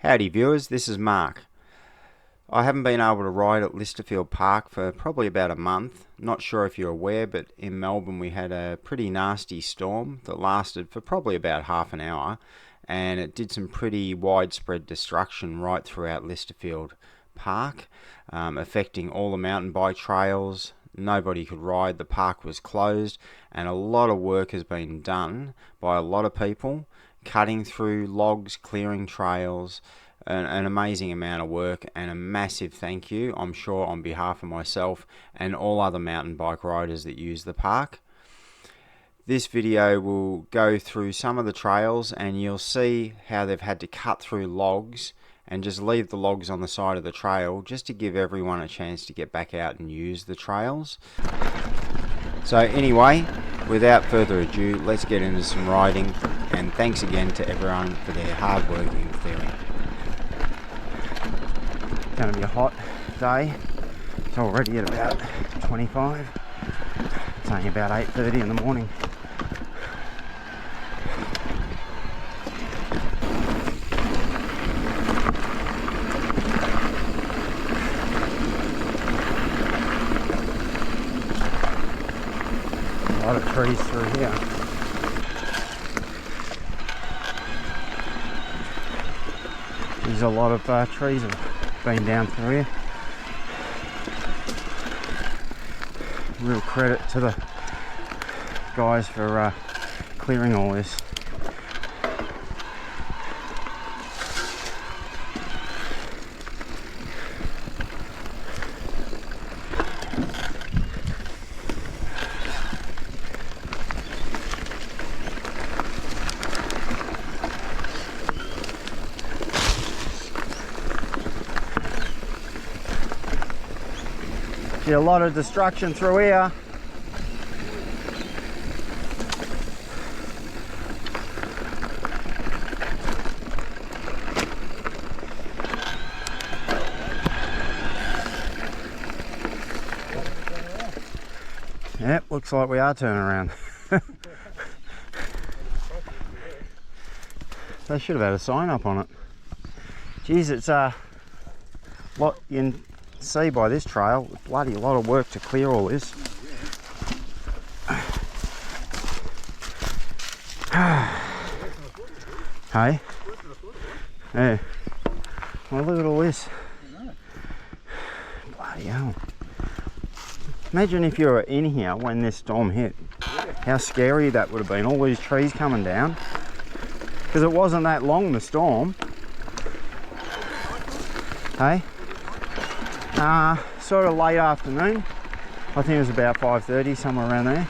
Howdy viewers, this is Mark. I haven't been able to ride at Lysterfield Park for probably about a month. Not sure if you're aware, but in Melbourne we had a pretty nasty storm that lasted for probably about half an hour, and it did some pretty widespread destruction right throughout Lysterfield Park, affecting all the mountain bike trails. Nobody could ride, the park was closed, and a lot of work has been done by a lot of people, cutting through logs, clearing trails, an amazing amount of work, and a massive thank you, I'm sure, on behalf of myself and all other mountain bike riders that use the park. This video will go through some of the trails and you'll see how they've had to cut through logs and just leave the logs on the side of the trail just to give everyone a chance to get back out and use the trails. So anyway, without further ado, let's get into some riding, and thanks again to everyone for their hard work in clearing. It's going to be a hot day. It's already at about 25. It's only about 8:30 in the morning. A lot of trees through here. There's a lot of trees have been down through here. Real credit to the guys for clearing all this. See a lot of destruction through here. Yep, looks like we are turning around. They should have had a sign up on it. Geez, it's what you can see by this trail, bloody a lot of work to clear all this. Hey? Yeah. Well, look at all this. Bloody hell. Imagine if you were in here when this storm hit. How scary that would have been, all these trees coming down. Because it wasn't that long, the storm. Hey? Sort of late afternoon. I think it was about 5:30, somewhere around there.